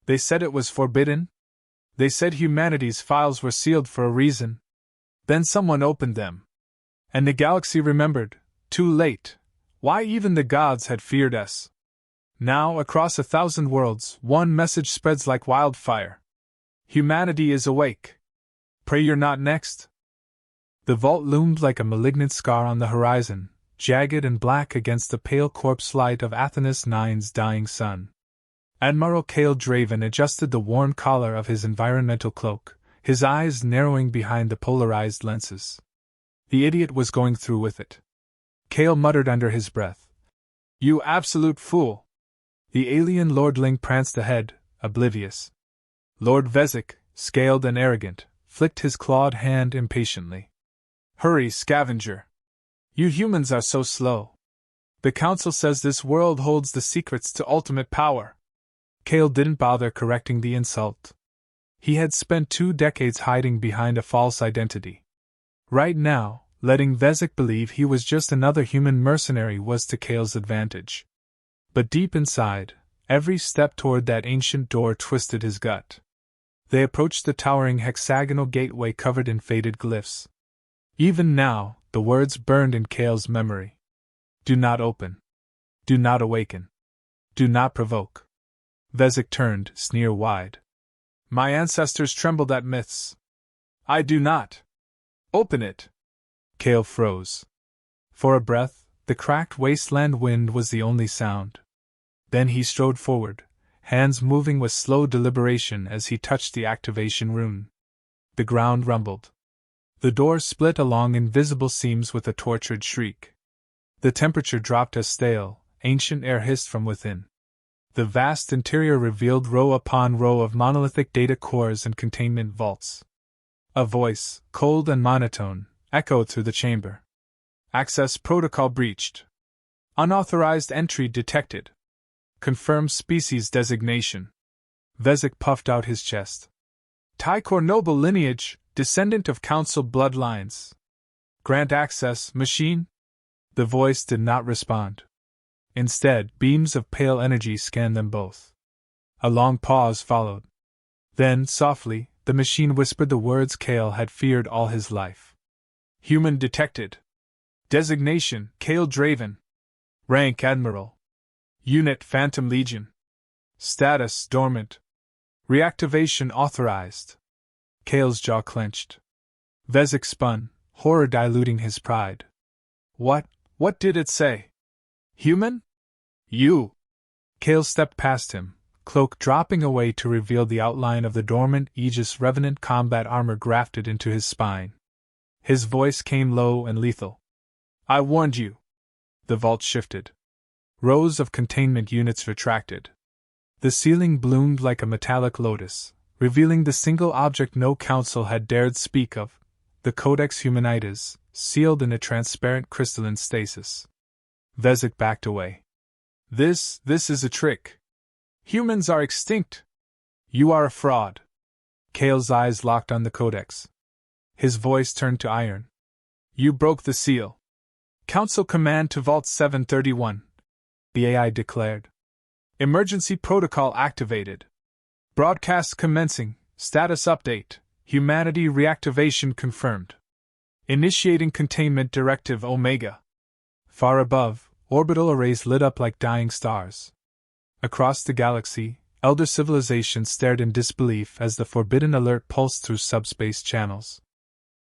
They said it was forbidden? They said humanity's files were sealed for a reason. Then someone opened them. And the galaxy remembered, too late, why even the gods had feared us. Now, across 1,000 worlds, one message spreads like wildfire. Humanity is awake. Pray you're not next. The vault loomed like a malignant scar on the horizon, jagged and black against the pale corpse light of Athenas IX's dying sun. Admiral Cale Draven adjusted the worn collar of his environmental cloak, his eyes narrowing behind the polarized lenses. The idiot was going through with it. Cale muttered under his breath. You absolute fool! The alien lordling pranced ahead, oblivious. Lord Vezek, scaled and arrogant, flicked his clawed hand impatiently. Hurry, scavenger! You humans are so slow. The Council says this world holds the secrets to ultimate power. Cale didn't bother correcting the insult. He had spent 2 decades hiding behind a false identity. Right now, letting Vezek believe he was just another human mercenary was to Cale's advantage. But deep inside, every step toward that ancient door twisted his gut. They approached the towering hexagonal gateway covered in faded glyphs. Even now, the words burned in Cale's memory. Do not open. Do not awaken. Do not provoke. Vezek turned, sneer-wide. My ancestors trembled at myths. I do not. Open it. Cale froze. For a breath, the cracked wasteland wind was the only sound. Then he strode forward, hands moving with slow deliberation as he touched the activation rune. The ground rumbled. The door split along invisible seams with a tortured shriek. The temperature dropped as stale, ancient air hissed from within. The vast interior revealed row upon row of monolithic data cores and containment vaults. A voice, cold and monotone, echoed through the chamber. Access protocol breached. Unauthorized entry detected. Confirm species designation. Vezek puffed out his chest. Tycor noble lineage, descendant of council bloodlines. Grant access, machine? The voice did not respond. Instead, beams of pale energy scanned them both. A long pause followed. Then, softly, the machine whispered the words Cale had feared all his life. Human detected. Designation, Cale Draven. Rank Admiral. Unit Phantom Legion. Status dormant. Reactivation authorized. Cale's jaw clenched. Vezek spun, horror diluting his pride. What did it say? Human? You! Cale stepped past him, cloak dropping away to reveal the outline of the dormant Aegis Revenant combat armor grafted into his spine. His voice came low and lethal. I warned you. The vault shifted. Rows of containment units retracted. The ceiling bloomed like a metallic lotus, revealing the single object no council had dared speak of, the Codex Humanitas, sealed in a transparent crystalline stasis. Vezek backed away. This is a trick. Humans are extinct. You are a fraud. Cale's eyes locked on the Codex. His voice turned to iron. You broke the seal. Council command to Vault 731. The AI declared. Emergency protocol activated. Broadcast commencing. Status update. Humanity reactivation confirmed. Initiating containment directive Omega. Far above, orbital arrays lit up like dying stars. Across the galaxy, elder civilizations stared in disbelief as the forbidden alert pulsed through subspace channels.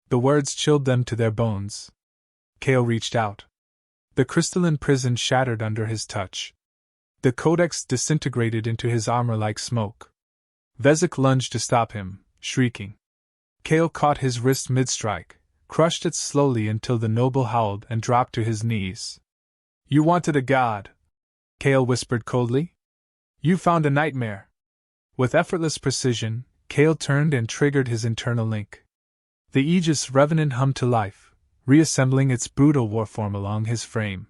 The words chilled them to their bones. Cale reached out. The crystalline prison shattered under his touch. The Codex disintegrated into his armor like smoke. Vezek lunged to stop him, shrieking. Cale caught his wrist mid-strike, crushed it slowly until the noble howled and dropped to his knees. You wanted a god, Cale whispered coldly. You found a nightmare. With effortless precision, Cale turned and triggered his internal link. The Aegis Revenant hummed to life, reassembling its brutal warform along his frame.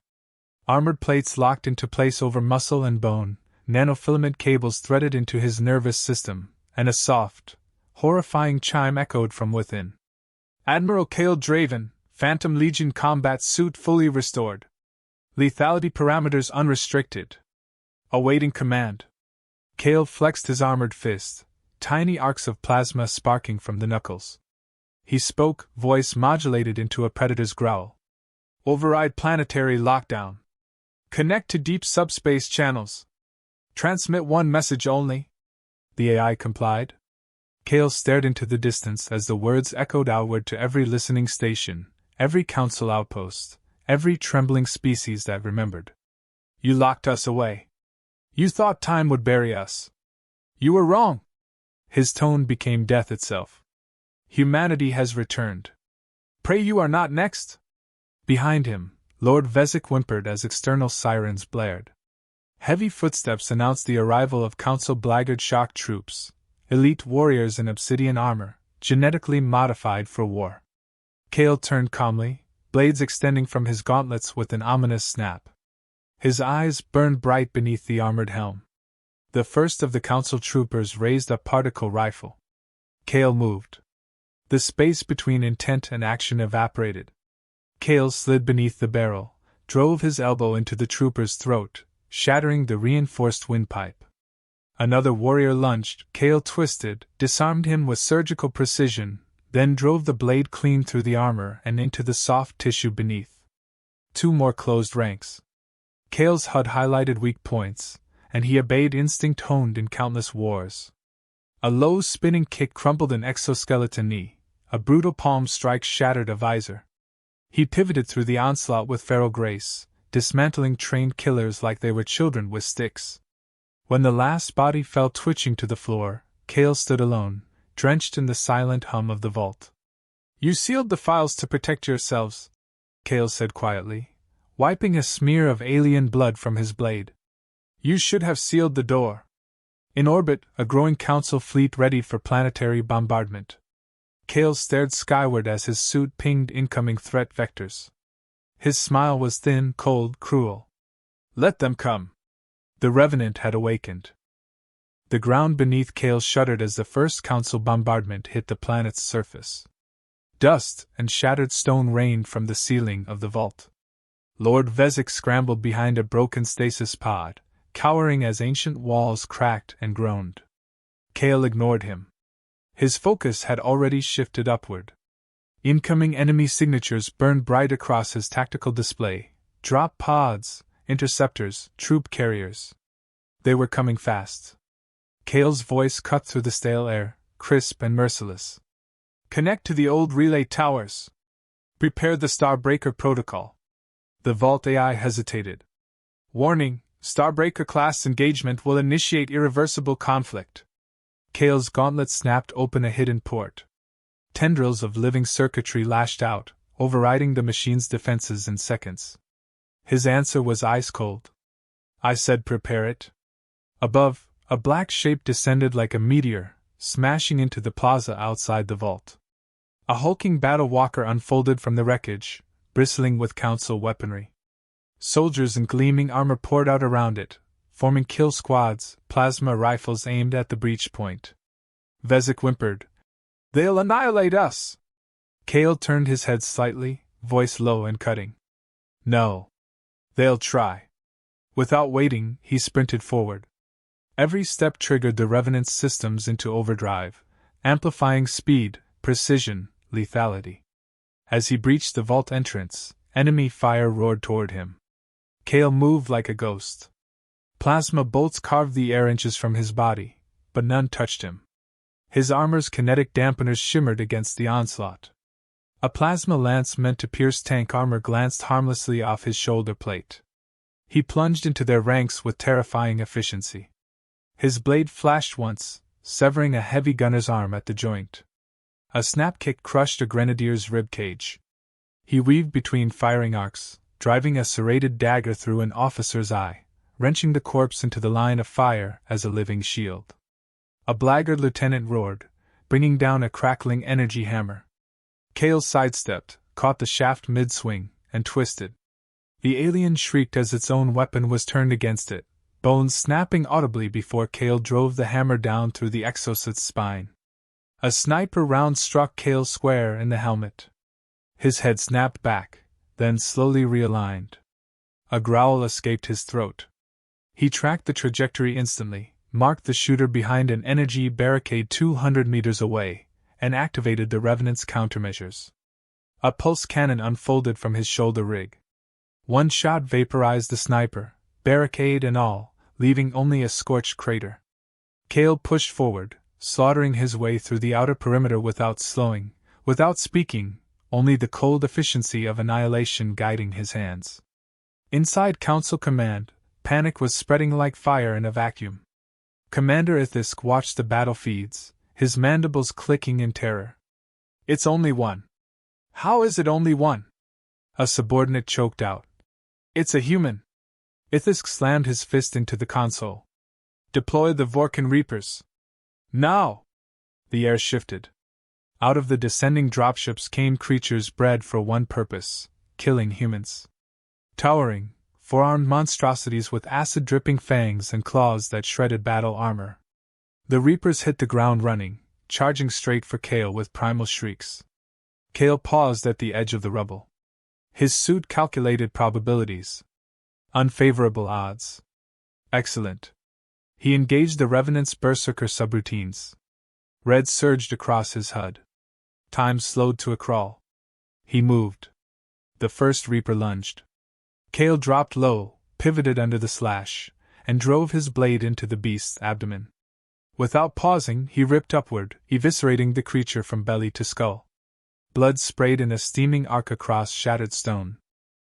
Armored plates locked into place over muscle and bone, nanofilament cables threaded into his nervous system, and a soft, horrifying chime echoed from within. Admiral Cale Draven, Phantom Legion combat suit fully restored. Lethality parameters unrestricted. Awaiting command. Kale flexed his armored fist, tiny arcs of plasma sparking from the knuckles. He spoke, voice modulated into a predator's growl. Override planetary lockdown. Connect to deep subspace channels. Transmit one message only. The AI complied. Kale stared into the distance as the words echoed outward to every listening station, every council outpost, every trembling species that remembered. You locked us away. You thought time would bury us. You were wrong. His tone became death itself. Humanity has returned. Pray you are not next. Behind him, Lord Vezek whimpered as external sirens blared. Heavy footsteps announced the arrival of Council Blackguard shock troops, elite warriors in obsidian armor, genetically modified for war. Kale turned calmly, blades extending from his gauntlets with an ominous snap. His eyes burned bright beneath the armored helm. The first of the council troopers raised a particle rifle. Kale moved. The space between intent and action evaporated. Kale slid beneath the barrel, drove his elbow into the trooper's throat, shattering the reinforced windpipe. Another warrior lunged. Kale twisted, disarmed him with surgical precision, then drove the blade clean through the armor and into the soft tissue beneath. Two more closed ranks. Kale's HUD highlighted weak points, and he obeyed instinct honed in countless wars. A low spinning kick crumpled an exoskeleton knee, a brutal palm strike shattered a visor. He pivoted through the onslaught with feral grace, dismantling trained killers like they were children with sticks. When the last body fell twitching to the floor, Kale stood alone, drenched in the silent hum of the vault. You sealed the files to protect yourselves, Kale said quietly, wiping a smear of alien blood from his blade. You should have sealed the door. In orbit, a growing council fleet readied for planetary bombardment. Kale stared skyward as his suit pinged incoming threat vectors. His smile was thin, cold, cruel. Let them come. The Revenant had awakened. The ground beneath Kale shuddered as the first council bombardment hit the planet's surface. Dust and shattered stone rained from the ceiling of the vault. Lord Vezek scrambled behind a broken stasis pod, cowering as ancient walls cracked and groaned. Kale ignored him. His focus had already shifted upward. Incoming enemy signatures burned bright across his tactical display: drop pods, interceptors, troop carriers. They were coming fast. Kale's voice cut through the stale air, crisp and merciless. Connect to the old relay towers. Prepare the Starbreaker protocol. The Vault AI hesitated. Warning, Starbreaker class engagement will initiate irreversible conflict. Kale's gauntlet snapped open a hidden port. Tendrils of living circuitry lashed out, overriding the machine's defenses in seconds. His answer was ice-cold. I said prepare it. Above, a black shape descended like a meteor, smashing into the plaza outside the vault. A hulking battle walker unfolded from the wreckage, bristling with council weaponry. Soldiers in gleaming armor poured out around it, forming kill squads, plasma rifles aimed at the breach point. Vezek whimpered, They'll annihilate us! Kale turned his head slightly, voice low and cutting. No. They'll try. Without waiting, he sprinted forward. Every step triggered the Revenant's systems into overdrive, amplifying speed, precision, lethality. As he breached the vault entrance, enemy fire roared toward him. Kale moved like a ghost. Plasma bolts carved the air inches from his body, but none touched him. His armor's kinetic dampeners shimmered against the onslaught. A plasma lance meant to pierce tank armor glanced harmlessly off his shoulder plate. He plunged into their ranks with terrifying efficiency. His blade flashed once, severing a heavy gunner's arm at the joint. A snap kick crushed a grenadier's rib cage. He weaved between firing arcs, driving a serrated dagger through an officer's eye, wrenching the corpse into the line of fire as a living shield. A blackguard lieutenant roared, bringing down a crackling energy hammer. Kale sidestepped, caught the shaft mid-swing, and twisted. The alien shrieked as its own weapon was turned against it, bones snapping audibly before Kale drove the hammer down through the exosuit's spine. A sniper round struck Kale square in the helmet. His head snapped back, then slowly realigned. A growl escaped his throat. He tracked the trajectory instantly, marked the shooter behind an energy barricade 200 meters away, and activated the Revenant's countermeasures. A pulse cannon unfolded from his shoulder rig. One shot vaporized the sniper, barricade and all, leaving only a scorched crater. Cale pushed forward, slaughtering his way through the outer perimeter without slowing, without speaking, only the cold efficiency of annihilation guiding his hands. Inside Council Command, panic was spreading like fire in a vacuum. Commander Ithisk watched the battle feeds, his mandibles clicking in terror. "It's only one." "How is it only one?" a subordinate choked out. "It's a human." Ithisk slammed his fist into the console. "Deploy the Vorkan Reapers." "Now!" The air shifted. Out of the descending dropships came creatures bred for one purpose: killing humans. Towering, four-armed monstrosities with acid-dripping fangs and claws that shredded battle armor. The Reapers hit the ground running, charging straight for Cale with primal shrieks. Cale paused at the edge of the rubble. His suit calculated probabilities. Unfavorable odds. Excellent. He engaged the Revenant's berserker subroutines. Red surged across his HUD. Time slowed to a crawl. He moved. The first Reaper lunged. Cale dropped low, pivoted under the slash, and drove his blade into the beast's abdomen. Without pausing, he ripped upward, eviscerating the creature from belly to skull. Blood sprayed in a steaming arc across shattered stone.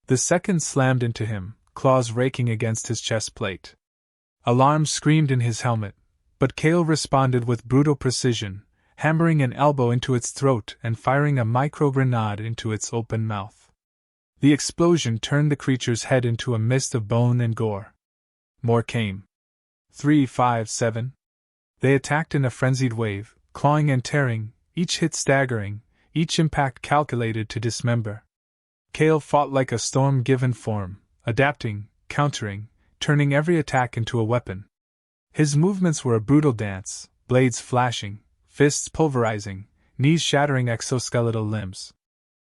The second slammed into him, claws raking against his chest plate. Alarm screamed in his helmet, but Cale responded with brutal precision, hammering an elbow into its throat and firing a micro-grenade into its open mouth. The explosion turned the creature's head into a mist of bone and gore. More came. 3, 5, 7. They attacked in a frenzied wave, clawing and tearing, each hit staggering, each impact calculated to dismember. Cale fought like a storm given form, adapting, countering, turning every attack into a weapon. His movements were a brutal dance, blades flashing, fists pulverizing, knees shattering exoskeletal limbs.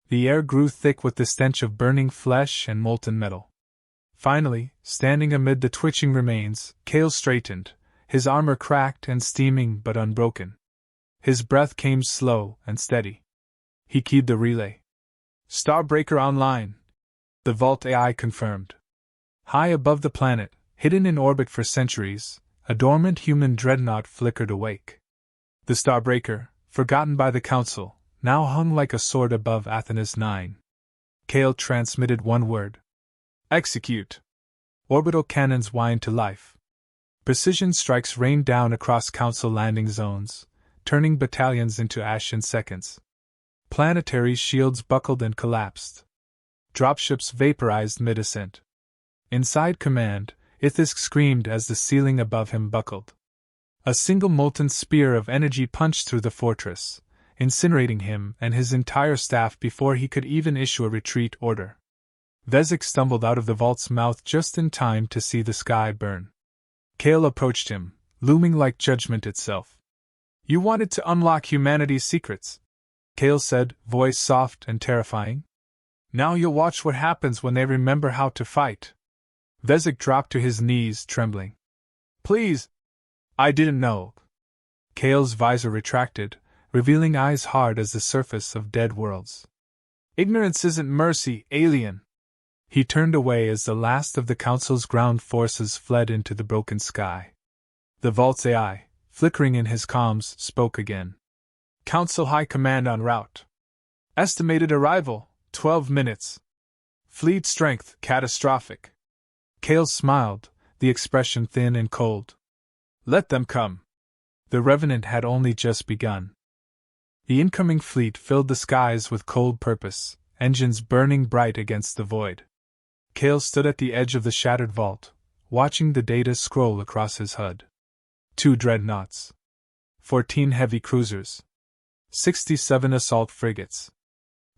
The air grew thick with the stench of burning flesh and molten metal. Finally, standing amid the twitching remains, Cale straightened, his armor cracked and steaming but unbroken. His breath came slow and steady. He keyed the relay. "Starbreaker online," the Vault AI confirmed. High above the planet, hidden in orbit for centuries, a dormant human dreadnought flickered awake. The Starbreaker, forgotten by the Council, now hung like a sword above Athena's 9. Cale transmitted one word. "Execute." Orbital cannons whined to life. Precision strikes rained down across Council landing zones, turning battalions into ash in seconds. Planetary shields buckled and collapsed. Dropships vaporized mid-ascent. Inside command, Ithisk screamed as the ceiling above him buckled. A single molten spear of energy punched through the fortress, incinerating him and his entire staff before he could even issue a retreat order. Vezek stumbled out of the vault's mouth just in time to see the sky burn. Cale approached him, looming like judgment itself. "You wanted to unlock humanity's secrets," Cale said, voice soft and terrifying. "Now you'll watch what happens when they remember how to fight." Vezek dropped to his knees, trembling. "Please! I didn't know." Cale's visor retracted, revealing eyes hard as the surface of dead worlds. "Ignorance isn't mercy, alien." He turned away as the last of the Council's ground forces fled into the broken sky. The Vault's AI, flickering in his comms, spoke again. "Council High Command en route. Estimated arrival, 12 minutes. Fleet strength, catastrophic." Cale smiled, the expression thin and cold. "Let them come." The Revenant had only just begun. The incoming fleet filled the skies with cold purpose, engines burning bright against the void. Cale stood at the edge of the shattered vault, watching the data scroll across his HUD. 2 dreadnoughts. 14 heavy cruisers. 67 assault frigates.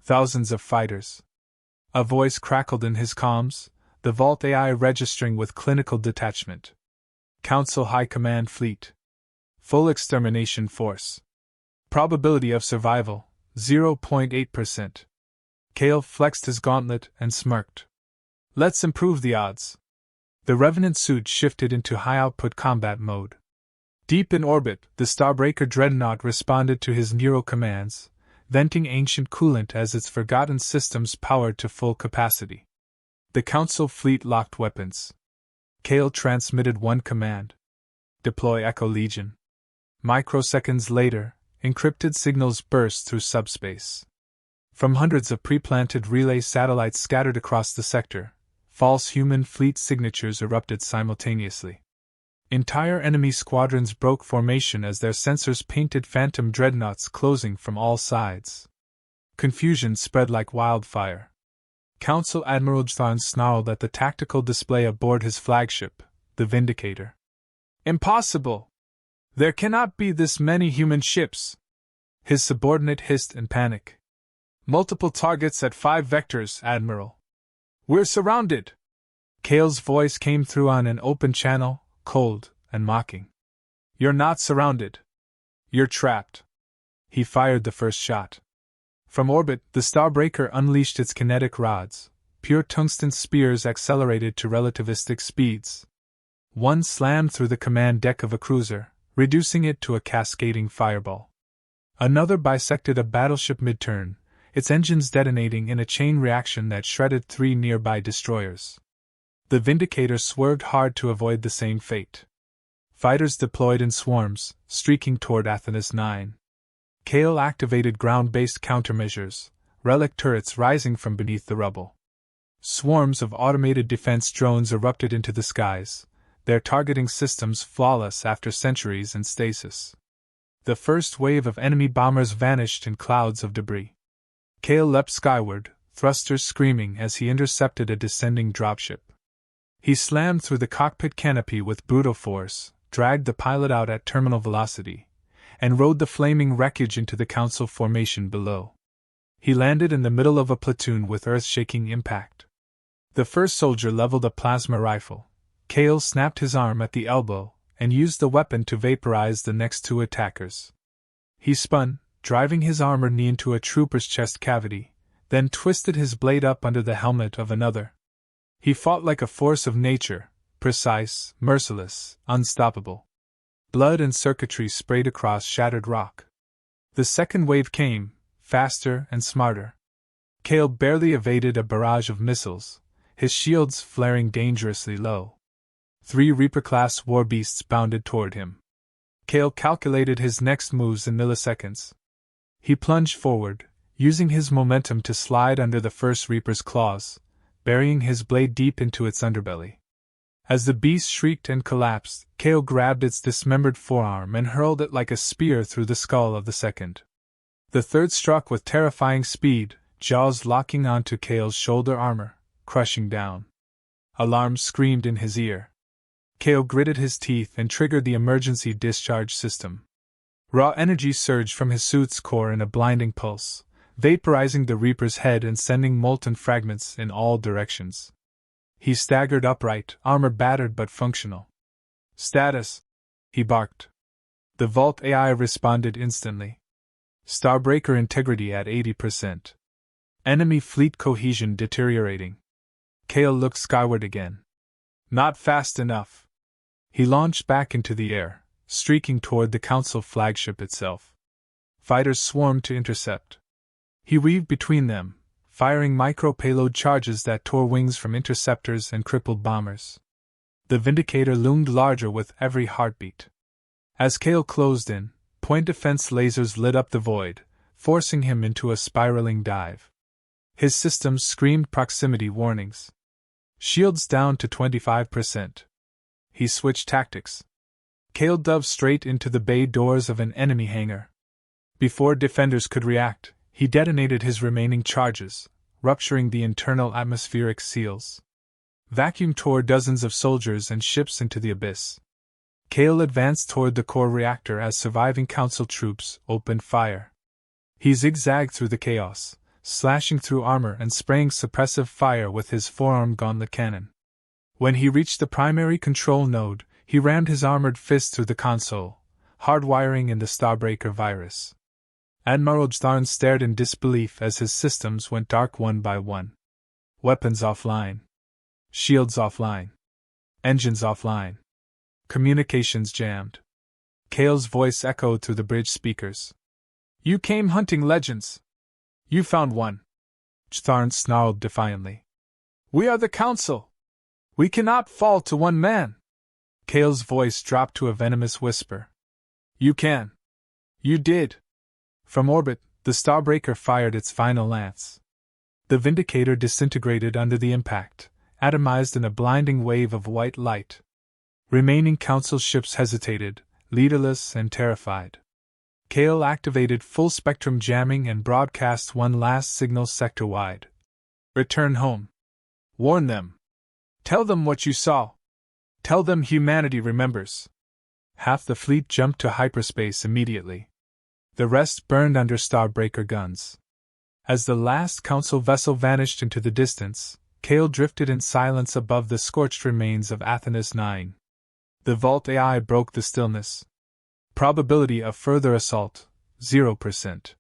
Thousands of fighters. A voice crackled in his comms, the Vault AI registering with clinical detachment. Council High Command Fleet. Full extermination force. Probability of survival, 0.8%. Cale flexed his gauntlet and smirked. "Let's improve the odds." The Revenant suit shifted into high-output combat mode. Deep in orbit, the Starbreaker dreadnought responded to his neural commands, venting ancient coolant as its forgotten systems powered to full capacity. The Council fleet locked weapons. Kale transmitted one command: deploy Echo Legion. Microseconds later, encrypted signals burst through subspace. From hundreds of pre-planted relay satellites scattered across the sector, false human fleet signatures erupted simultaneously. Entire enemy squadrons broke formation as their sensors painted phantom dreadnoughts closing from all sides. Confusion spread like wildfire. Council Admiral Jtharn snarled at the tactical display aboard his flagship, the Vindicator. "Impossible! There cannot be this many human ships!" His subordinate hissed in panic. "Multiple targets at 5 vectors, Admiral. We're surrounded!" Kale's voice came through on an open channel, cold and mocking. "You're not surrounded. You're trapped." He fired the first shot. From orbit, the Starbreaker unleashed its kinetic rods, pure tungsten spears accelerated to relativistic speeds. One slammed through the command deck of a cruiser, reducing it to a cascading fireball. Another bisected a battleship mid-turn, its engines detonating in a chain reaction that shredded 3 nearby destroyers. The Vindicator swerved hard to avoid the same fate. Fighters deployed in swarms, streaking toward Athenis 9. Kale activated ground-based countermeasures, relic turrets rising from beneath the rubble. Swarms of automated defense drones erupted into the skies, their targeting systems flawless after centuries in stasis. The first wave of enemy bombers vanished in clouds of debris. Kale leapt skyward, thrusters screaming as he intercepted a descending dropship. He slammed through the cockpit canopy with brutal force, dragged the pilot out at terminal velocity, and rode the flaming wreckage into the Council formation below. He landed in the middle of a platoon with earth-shaking impact. The first soldier leveled a plasma rifle. Kale snapped his arm at the elbow and used the weapon to vaporize the next 2 attackers. He spun, driving his armored knee into a trooper's chest cavity, then twisted his blade up under the helmet of another. He fought like a force of nature, precise, merciless, unstoppable. Blood and circuitry sprayed across shattered rock. The second wave came, faster and smarter. Kale barely evaded a barrage of missiles, his shields flaring dangerously low. 3 Reaper-class warbeasts bounded toward him. Kale calculated his next moves in milliseconds. He plunged forward, using his momentum to slide under the first Reaper's claws, burying his blade deep into its underbelly. As the beast shrieked and collapsed, Kale grabbed its dismembered forearm and hurled it like a spear through the skull of the second. The third struck with terrifying speed, jaws locking onto Kale's shoulder armor, crushing down. Alarm screamed in his ear. Kale gritted his teeth and triggered the emergency discharge system. Raw energy surged from his suit's core in a blinding pulse, vaporizing the Reaper's head and sending molten fragments in all directions. He staggered upright, armor battered but functional. "Status," he barked. The Vault AI responded instantly. Starbreaker integrity at 80%. Enemy fleet cohesion deteriorating. Kale looked skyward again. Not fast enough. He launched back into the air, streaking toward the Council flagship itself. Fighters swarmed to intercept. He weaved between them, firing micro-payload charges that tore wings from interceptors and crippled bombers. The Vindicator loomed larger with every heartbeat. As Kale closed in, point defense lasers lit up the void, forcing him into a spiraling dive. His systems screamed proximity warnings. Shields down to 25%. He switched tactics. Kale dove straight into the bay doors of an enemy hangar. Before defenders could react, he detonated his remaining charges, rupturing the internal atmospheric seals. Vacuum tore dozens of soldiers and ships into the abyss. Kale advanced toward the core reactor as surviving Council troops opened fire. He zigzagged through the chaos, slashing through armor and spraying suppressive fire with his forearm gauntlet cannon. When he reached the primary control node, he rammed his armored fist through the console, hardwiring in the Starbreaker virus. Admiral Jtharn stared in disbelief as his systems went dark one by one. Weapons offline. Shields offline. Engines offline. Communications jammed. Kale's voice echoed through the bridge speakers. You came hunting legends. You found one. Chtharn snarled defiantly. We are the Council. We cannot fall to one man. Kale's voice dropped to a venomous whisper. You can. You did. From orbit, the Starbreaker fired its final lance. The Vindicator disintegrated under the impact, atomized in a blinding wave of white light. Remaining Council ships hesitated, leaderless and terrified. Kale activated full-spectrum jamming and broadcast one last signal sector-wide. Return home. Warn them. Tell them what you saw. Tell them humanity remembers. Half the fleet jumped to hyperspace immediately. The rest burned under Starbreaker guns. As the last Council vessel vanished into the distance, Kale drifted in silence above the scorched remains of Athenis 9. The Vault AI broke the stillness. Probability of further assault, 0%.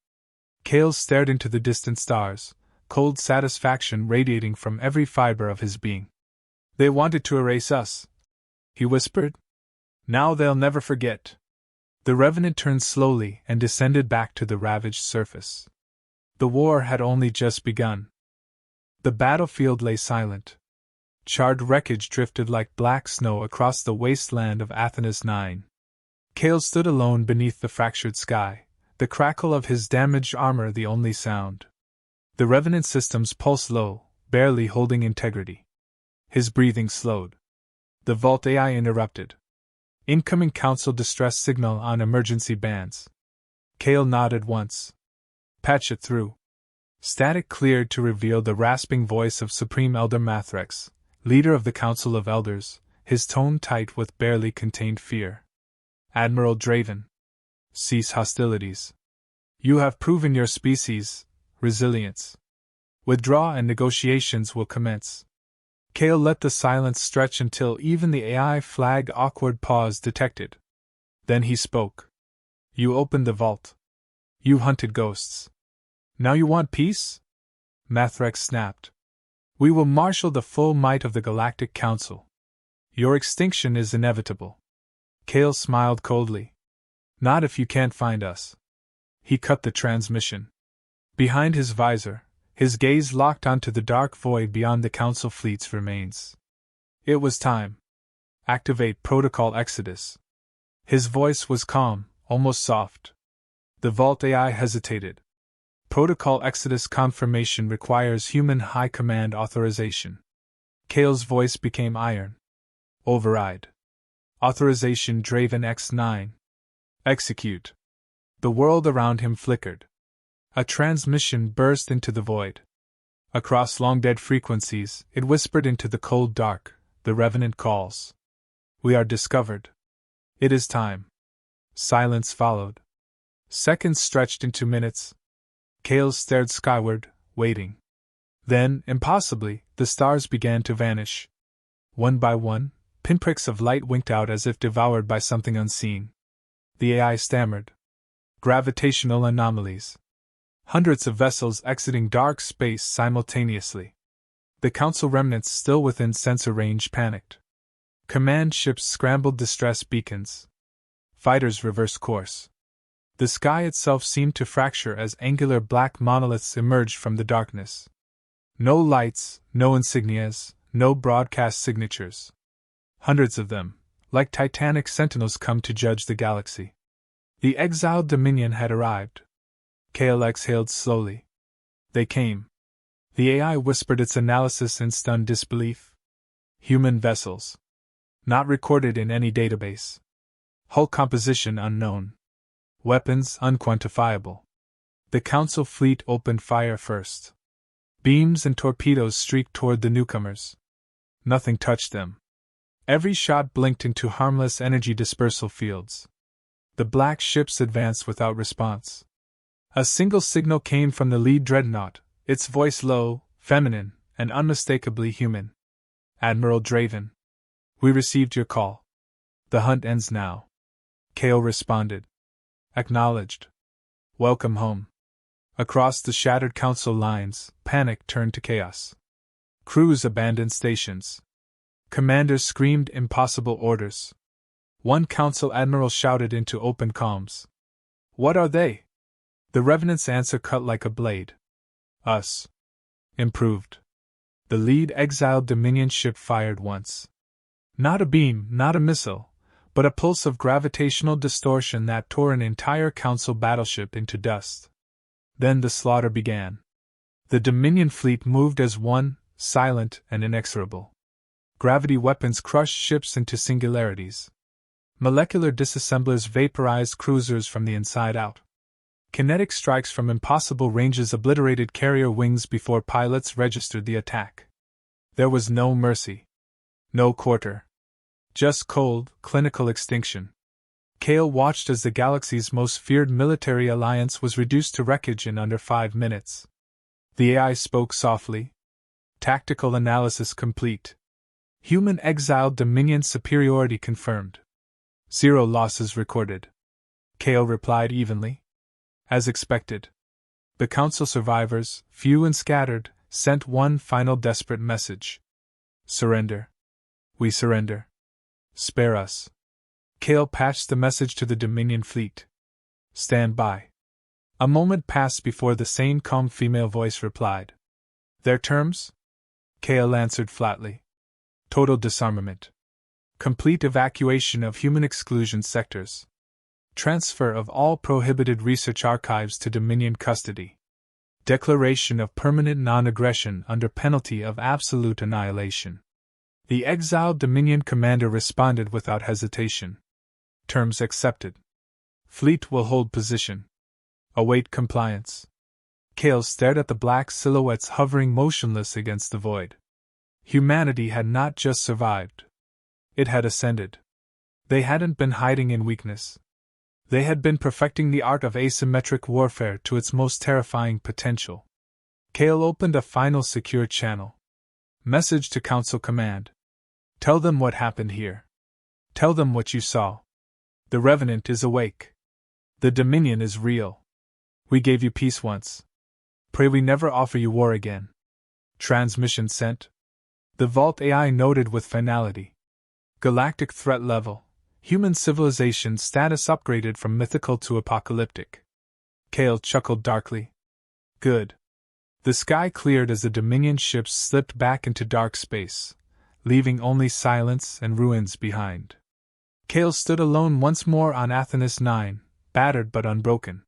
Kale stared into the distant stars, cold satisfaction radiating from every fiber of his being. They wanted to erase us, he whispered. Now they'll never forget. The Revenant turned slowly and descended back to the ravaged surface. The war had only just begun. The battlefield lay silent. Charred wreckage drifted like black snow across the wasteland of Athenis 9. Kale stood alone beneath the fractured sky, the crackle of his damaged armor the only sound. The Revenant systems pulsed low, barely holding integrity. His breathing slowed. The Vault AI interrupted. Incoming Council distress signal on emergency bands. Kale nodded once. Patch it through. Static cleared to reveal the rasping voice of Supreme Elder Mathrex, leader of the Council of Elders, his tone tight with barely contained fear. Admiral Draven. Cease hostilities. You have proven your species' resilience. Withdraw and negotiations will commence. Kale let the silence stretch until even the AI flagged awkward pause detected. Then he spoke. You opened the vault. You hunted ghosts. Now you want peace? Mathrex snapped. We will marshal the full might of the Galactic Council. Your extinction is inevitable. Kale smiled coldly. Not if you can't find us. He cut the transmission. Behind his visor, his gaze locked onto the dark void beyond the Council fleet's remains. It was time. Activate Protocol Exodus. His voice was calm, almost soft. The Vault AI hesitated. Protocol Exodus confirmation requires human high command authorization. Kale's voice became iron. Override. Authorization Draven X9. Execute. The world around him flickered. A transmission burst into the void. Across long-dead frequencies, it whispered into the cold dark, the Revenant calls. We are discovered. It is time. Silence followed. Seconds stretched into minutes. Kale stared skyward, waiting. Then, impossibly, the stars began to vanish. One by one, pinpricks of light winked out as if devoured by something unseen. The AI stammered. Gravitational anomalies. Hundreds of vessels exiting dark space simultaneously. The Council remnants still within sensor range panicked. Command ships scrambled distress beacons. Fighters reversed course. The sky itself seemed to fracture as angular black monoliths emerged from the darkness. No lights, no insignias, no broadcast signatures. Hundreds of them, like titanic sentinels come to judge the galaxy. The exiled Dominion had arrived. Kale exhaled slowly. They came. The AI whispered its analysis in stunned disbelief. Human vessels. Not recorded in any database. Hull composition unknown. Weapons unquantifiable. The Council fleet opened fire first. Beams and torpedoes streaked toward the newcomers. Nothing touched them. Every shot blinked into harmless energy dispersal fields. The black ships advanced without response. A single signal came from the lead dreadnought, its voice low, feminine, and unmistakably human. Admiral Draven. We received your call. The hunt ends now. Kale responded. Acknowledged. Welcome home. Across the shattered Council lines, panic turned to chaos. Crews abandoned stations. Commanders screamed impossible orders. One council admiral shouted into open comms. What are they? The Revenant's answer cut like a blade. Us. Improved. The lead exiled Dominion ship fired once. Not a beam, not a missile, but a pulse of gravitational distortion that tore an entire council battleship into dust. Then the slaughter began. The Dominion fleet moved as one, silent and inexorable. Gravity weapons crushed ships into singularities. Molecular disassemblers vaporized cruisers from the inside out. Kinetic strikes from impossible ranges obliterated carrier wings before pilots registered the attack. There was no mercy. No quarter. Just cold, clinical extinction. Kale watched as the galaxy's most feared military alliance was reduced to wreckage in under 5 minutes. The AI spoke softly. Tactical analysis complete. Human exiled Dominion superiority confirmed. 0 losses recorded. Kale replied evenly. As expected. The Council survivors, few and scattered, sent one final desperate message. Surrender. We surrender. Spare us. Kale patched the message to the Dominion fleet. Stand by. A moment passed before the sane, calm female voice replied. Their terms? Kale answered flatly. Total disarmament. Complete evacuation of human exclusion sectors. Transfer of all prohibited research archives to Dominion custody. Declaration of permanent non-aggression under penalty of absolute annihilation. The exiled Dominion commander responded without hesitation. Terms accepted. Fleet will hold position. Await compliance. Kale stared at the black silhouettes hovering motionless against the void. Humanity had not just survived. It had ascended. They hadn't been hiding in weakness. They had been perfecting the art of asymmetric warfare to its most terrifying potential. Kale opened a final secure channel. Message to Council Command. Tell them what happened here. Tell them what you saw. The Revenant is awake. The Dominion is real. We gave you peace once. Pray we never offer you war again. Transmission sent. The Vault AI noted with finality. Galactic threat level. Human civilization status upgraded from mythical to apocalyptic. Kale chuckled darkly. Good. The sky cleared as the Dominion ships slipped back into dark space, leaving only silence and ruins behind. Kale stood alone once more on Athanas 9, battered but unbroken.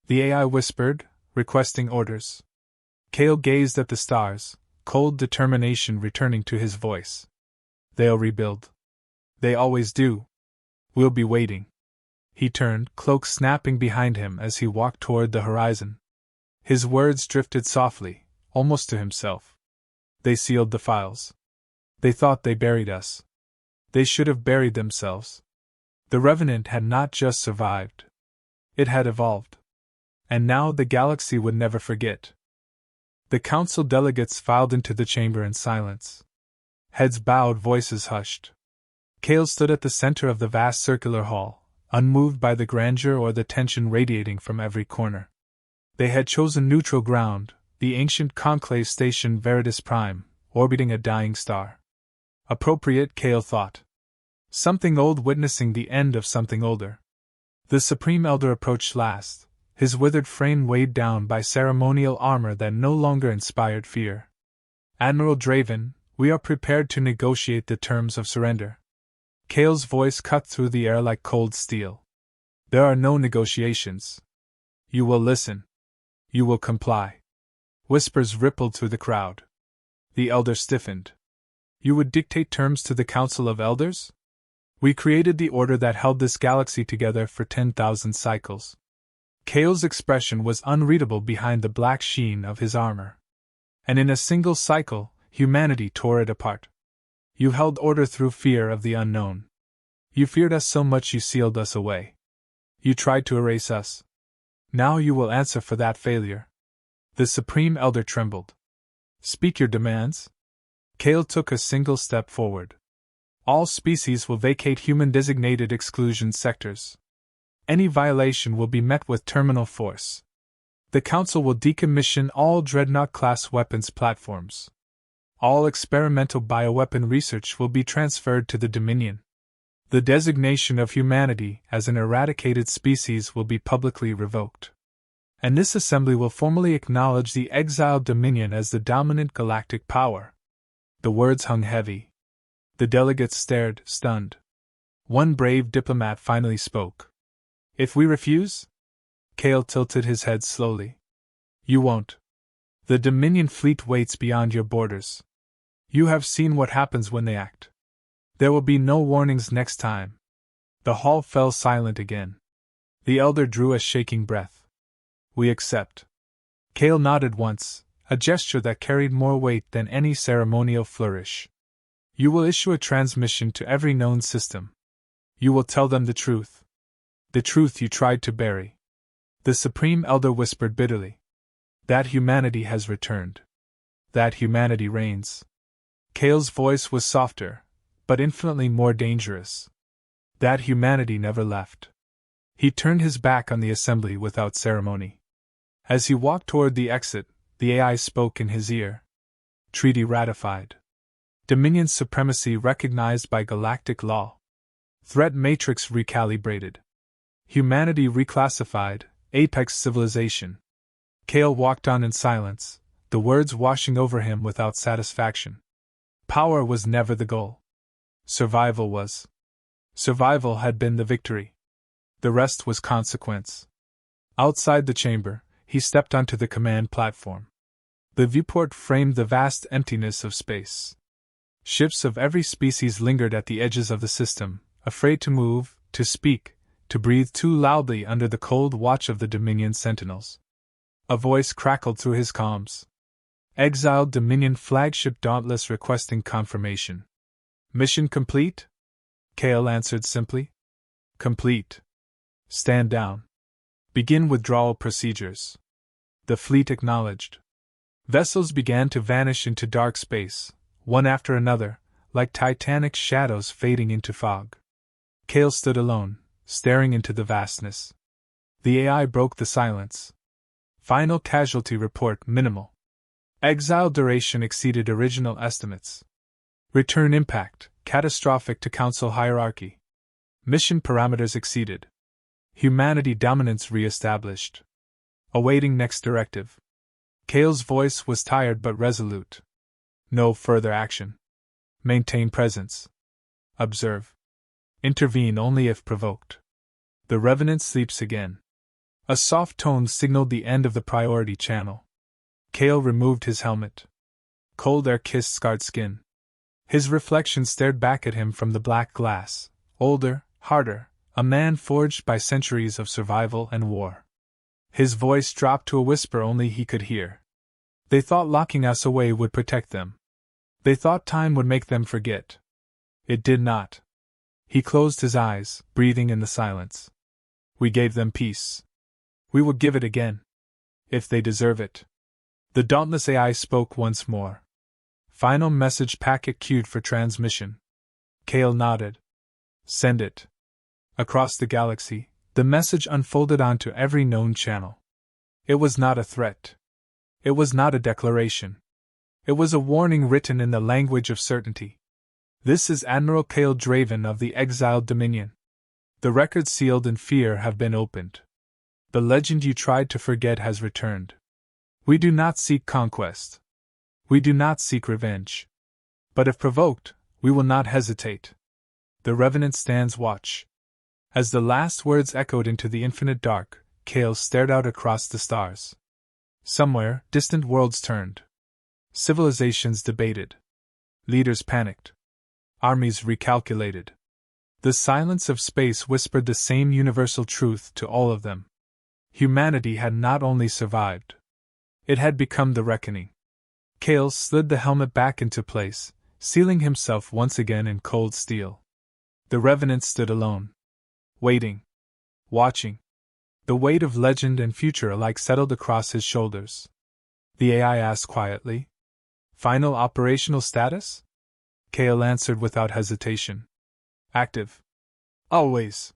The AI whispered, requesting orders. Kale gazed at the stars, cold determination returning to his voice. They'll rebuild. They always do. We'll be waiting. He turned, cloak snapping behind him as he walked toward the horizon. His words drifted softly, almost to himself. They sealed the files. They thought they buried us. They should have buried themselves. The Revenant had not just survived. It had evolved. And now the galaxy would never forget. The council delegates filed into the chamber in silence. Heads bowed, voices hushed. Kale stood at the center of the vast circular hall, unmoved by the grandeur or the tension radiating from every corner. They had chosen neutral ground, the ancient conclave station Veritas Prime, orbiting a dying star. Appropriate, Kale thought. Something old witnessing the end of something older. The Supreme Elder approached last, his withered frame weighed down by ceremonial armor that no longer inspired fear. Admiral Draven, we are prepared to negotiate the terms of surrender. Kale's voice cut through the air like cold steel. There are no negotiations. You will listen. You will comply. Whispers rippled through the crowd. The elder stiffened. You would dictate terms to the Council of Elders? We created the order that held this galaxy together for 10,000 cycles. Kale's expression was unreadable behind the black sheen of his armor. And in a single cycle, humanity tore it apart. You held order through fear of the unknown. You feared us so much you sealed us away. You tried to erase us. Now you will answer for that failure. The Supreme Elder trembled. Speak your demands. Kale took a single step forward. All species will vacate human-designated exclusion sectors. Any violation will be met with terminal force. The Council will decommission all Dreadnought-class weapons platforms. All experimental bioweapon research will be transferred to the Dominion. The designation of humanity as an eradicated species will be publicly revoked. And this assembly will formally acknowledge the exiled Dominion as the dominant galactic power. The words hung heavy. The delegates stared, stunned. One brave diplomat finally spoke. If we refuse? Kale tilted his head slowly. You won't. The Dominion fleet waits beyond your borders. You have seen what happens when they act. There will be no warnings next time. The hall fell silent again. The elder drew a shaking breath. We accept. Kale nodded once, a gesture that carried more weight than any ceremonial flourish. You will issue a transmission to every known system. You will tell them the truth. The truth you tried to bury. The Supreme Elder whispered bitterly. That humanity has returned. That humanity reigns. Kale's voice was softer, but infinitely more dangerous. That humanity never left. He turned his back on the assembly without ceremony. As he walked toward the exit, the AI spoke in his ear. Treaty ratified. Dominion supremacy recognized by galactic law. Threat matrix recalibrated. Humanity reclassified, apex civilization. Kale walked on in silence, the words washing over him without satisfaction. Power was never the goal. Survival was. Survival had been the victory. The rest was consequence. Outside the chamber, he stepped onto the command platform. The viewport framed the vast emptiness of space. Ships of every species lingered at the edges of the system, afraid to move, to speak, to breathe too loudly under the cold watch of the Dominion sentinels. A voice crackled through his comms. Exiled Dominion flagship Dauntless requesting confirmation. Mission complete? Kale answered simply. Complete. Stand down. Begin withdrawal procedures. The fleet acknowledged. Vessels began to vanish into dark space, one after another, like titanic shadows fading into fog. Kale stood alone, staring into the vastness. The AI broke the silence. Final casualty report minimal. Exile duration exceeded original estimates. Return impact, catastrophic to Council hierarchy. Mission parameters exceeded. Humanity dominance re-established. Awaiting next directive. Kale's voice was tired but resolute. No further action. Maintain presence. Observe. Intervene only if provoked. The Revenant sleeps again. A soft tone signaled the end of the priority channel. Kale removed his helmet. Cold air kissed scarred skin. His reflection stared back at him from the black glass, older, harder, a man forged by centuries of survival and war. His voice dropped to a whisper only he could hear. They thought locking us away would protect them. They thought time would make them forget. It did not. He closed his eyes, breathing in the silence. We gave them peace. We will give it again. If they deserve it. The dauntless AI spoke once more. Final message packet queued for transmission. Kale nodded. Send it. Across the galaxy, the message unfolded onto every known channel. It was not a threat. It was not a declaration. It was a warning written in the language of certainty. This is Admiral Kale Draven of the Exiled Dominion. The records sealed in fear have been opened. The legend you tried to forget has returned. We do not seek conquest. We do not seek revenge. But if provoked, we will not hesitate. The Revenant stands watch. As the last words echoed into the infinite dark, Kale stared out across the stars. Somewhere, distant worlds turned. Civilizations debated. Leaders panicked. Armies recalculated. The silence of space whispered the same universal truth to all of them. Humanity had not only survived. It had become the reckoning. Kale slid the helmet back into place, sealing himself once again in cold steel. The Revenant stood alone. Waiting. Watching. The weight of legend and future alike settled across his shoulders. The AI asked quietly. Final operational status? Kale answered without hesitation. Active. Always.